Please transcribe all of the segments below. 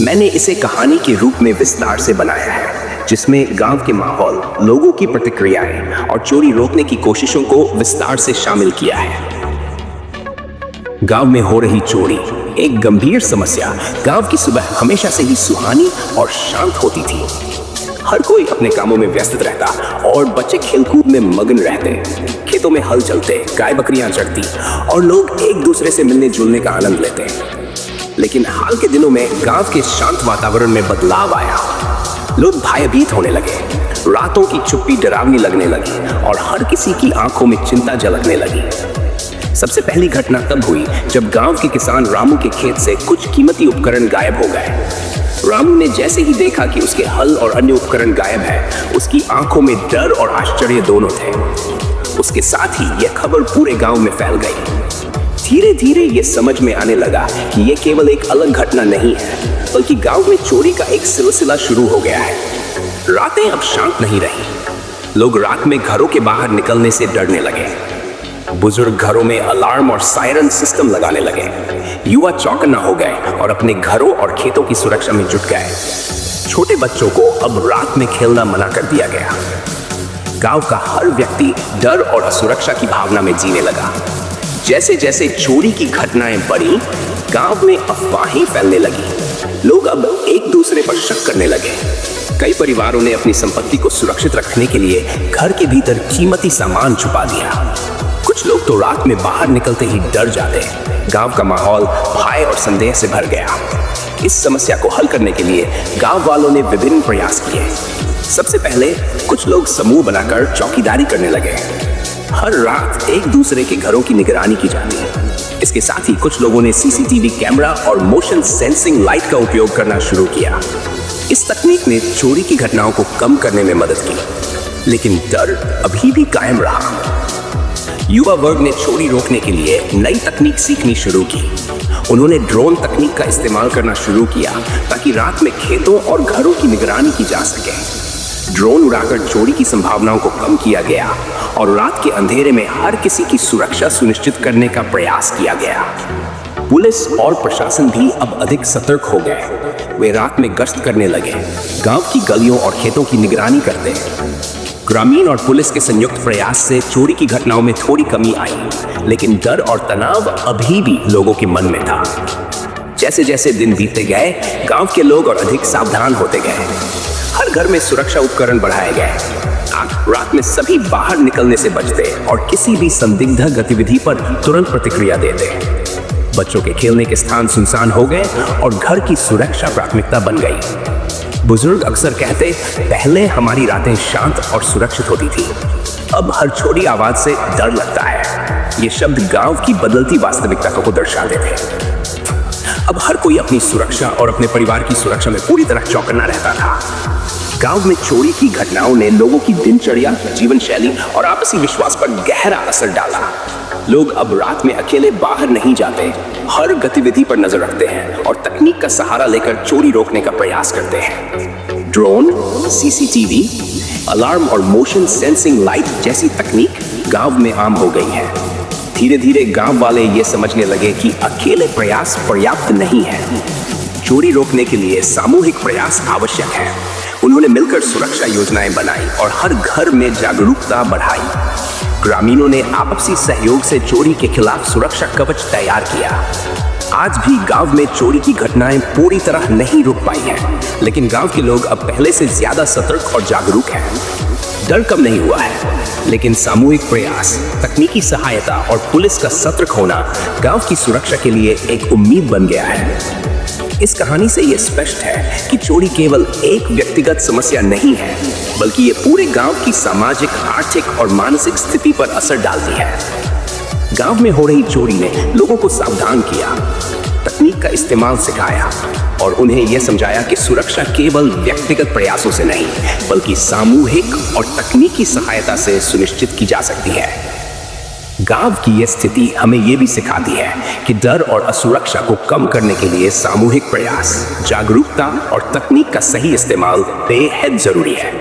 मैंने इसे कहानी के रूप में विस्तार से बनाया है, जिसमें गांव के माहौल, लोगों की प्रतिक्रियाएं और चोरी रोकने की कोशिशों को विस्तार से शामिल किया है। गांव में हो रही चोरी एक गंभीर समस्या। गांव की सुबह हमेशा से ही सुहानी और शांत होती थी। हर कोई अपने कामों में व्यस्त रहता और बच्चे खेलकूद में मगन रहते। खेतों में हल चलते, गाय बकरियां चरती और लोग एक दूसरे से मिलने जुलने का आनंद लेते। लेकिन हाल के दिनों में गांव के शांत वातावरण में बदलाव आया। लोग भयभीत होने लगे, रातों की चुप्पी डरावनी लगने लगी और हर किसी की आंखों में चिंता झलकने लगी। सबसे पहली घटना तब हुई जब गांव के किसान रामू के खेत से कुछ कीमती उपकरण गायब हो गए। रामू ने जैसे ही देखा कि उसके हल और अन्य उपकरण गायब है, उसकी आंखों में डर और आश्चर्य दोनों थे। उसके साथ ही यह खबर पूरे गांव में फैल गई। धीरे धीरे यह समझ में आने लगा कि यह केवल एक अलग घटना नहीं है, बल्कि गांव में चोरी का एक सिलसिला शुरू हो गया है। रातें अब शांत नहीं रही। लोग रात में घरों के बाहर निकलने से डरने लगे। बुजुर्ग घरों में अलार्म और सायरन सिस्टम लगाने लगे। युवा चौकन्ना हो गए और अपने घरों और खेतों की सुरक्षा में जुट गए। छोटे बच्चों को अब रात में खेलना मना कर दिया गया। गांव का हर व्यक्ति डर और असुरक्षा की भावना में जीने लगा। जैसे जैसे चोरी की घटनाएं बढ़ी, गांव में अफवाहें फैलने लगी। लोग अब एक दूसरे पर शक करने लगे। कई परिवारों ने अपनी संपत्ति को सुरक्षित रखने के लिए घर के भीतर कीमती सामान छुपा दिया। कुछ लोग तो रात में बाहर निकलते ही डर जाते। गांव का माहौल भय और संदेह से भर गया। इस समस्या को हल करने के लिए गांव वालों ने विभिन्न प्रयास किए। सबसे पहले कुछ लोग समूह बनाकर चौकीदारी करने लगे। हर रात एक दूसरे के घरों की निगरानी की जाती। इसके साथ ही कुछ लोगों ने सीसीटीवी कैमरा और मोशन सेंसिंग लाइट का उपयोग करना शुरू किया। इस तकनीक ने चोरी की घटनाओं को कम करने में मदद की, लेकिन डर अभी भी कायम रहा। युवा वर्ग ने चोरी रोकने के लिए नई तकनीक सीखनी शुरू की। उन्होंने ड्रोन तकनीक का इस्तेमाल करना शुरू किया ताकि रात में खेतों और घरों की निगरानी की जा सके। ड्रोन उड़ाकर चोरी की संभावनाओं को कम किया गया और रात के अंधेरे में हर किसी की सुरक्षा सुनिश्चित करने का प्रयास किया गया। पुलिस और प्रशासन भी अब अधिक सतर्क हो गए। वे रात में गश्त करने लगे, गांव की गलियों और खेतों की निगरानी करते। ग्रामीण और पुलिस के संयुक्त प्रयास से चोरी की घटनाओं में थोड़ी कमी आई, लेकिन डर और तनाव अभी भी लोगों के मन में था। जैसे जैसे दिन बीतते गए, गांव के लोग और अधिक सावधान होते गए। हर घर में सुरक्षा उपकरण बढ़ाए गए। रात में सभी बाहर निकलने से बचते और किसी भी संदिग्ध गतिविधि पर तुरंत प्रतिक्रिया देते। बच्चों के खेलने के स्थान सुनसान हो गए और घर की सुरक्षा प्राथमिकता बन गई। बुजुर्ग अक्सर कहते, पहले हमारी रातें शांत और सुरक्षित होती थी, अब हर छोटी आवाज से डर लगता है। ये शब्द गांव की बदलती वास्तविकता को दर्शाते थे। अब हर कोई अपनी सुरक्षा और अपने परिवार की सुरक्षा में पूरी तरह चौकन्ना रहता था। गांव में चोरी की घटनाओं ने लोगों की दिनचर्या, जीवन शैली और आपसी विश्वास पर गहरा असर डाला। लोग अब रात में अकेले बाहर नहीं जाते, हर गतिविधि पर नजर रखते हैं और तकनीक का सहारा लेकर चोरी रोकने का प्रयास करते हैं। ड्रोन, सीसीटीवी, अलार्म और मोशन सेंसिंग लाइट जैसी तकनीक गांव में आम हो गई है। धीरे धीरे गांव वाले ये समझने लगे कि अकेले प्रयास पर्याप्त नहीं है। चोरी रोकने के लिए सामूहिक प्रयास आवश्यक है। उन्होंने मिलकर सुरक्षा योजनाएं बनाई और हर घर में जागरूकता बढ़ाई। ग्रामीणों ने आपसी सहयोग से चोरी के खिलाफ सुरक्षा कवच तैयार किया। आज भी गांव में चोरी की घटनाएं पूरी तरह नहीं रुक पाई हैं, लेकिन गांव के लोग अब पहले से ज्यादा सतर्क और जागरूक हैं। डर कम नहीं हुआ है, लेकिन सामूहिक प्रयास, तकनीकी सहायता और पुलिस का सतर्क होना गांव की सुरक्षा के लिए एक उम्मीद बन गया है। इस कहानी से यह स्पष्ट है कि चोरी केवल एक व्यक्तिगत समस्या नहीं है, बल्कि ये पूरे गांव की सामाजिक, आर्थिक और मानसिक स्थिति पर असर डालती है। गांव में हो रही चोरी ने लोगों को सावधान किया, तकनीक का इस्तेमाल सिखाया और उन्हें यह समझाया कि सुरक्षा केवल व्यक्तिगत प्रयासों से नहीं, बल्कि सामूहिक और तकनीकी सहायता से सुनिश्चित की जा सकती है। गांव की यह स्थिति हमें यह भी सिखाती है कि डर और असुरक्षा को कम करने के लिए सामूहिक प्रयास, जागरूकता और तकनीक का सही इस्तेमाल बेहद जरूरी है।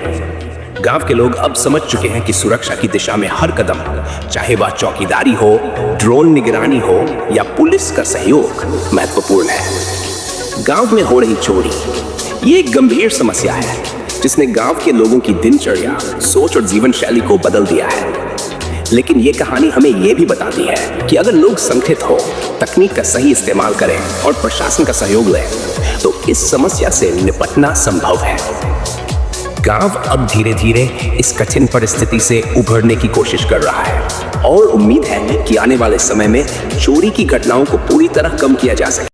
गांव के लोग अब समझ चुके हैं कि सुरक्षा की दिशा में हर कदम, चाहे वह चौकीदारी हो, ड्रोन निगरानी हो या पुलिस का सहयोग, महत्वपूर्ण है। गांव में हो रही चोरी ये एक गंभीर समस्या है जिसने गांव के लोगों की दिनचर्या, सोच और जीवन शैली को बदल दिया है। लेकिन ये कहानी हमें ये भी बताती है कि अगर लोग संगठित हो, तकनीक का सही इस्तेमाल करें और प्रशासन का सहयोग लें, तो इस समस्या से निपटना संभव है। गांव अब धीरे धीरे इस कठिन परिस्थिति से उभरने की कोशिश कर रहा है और उम्मीद है कि आने वाले समय में चोरी की घटनाओं को पूरी तरह कम किया जा सके।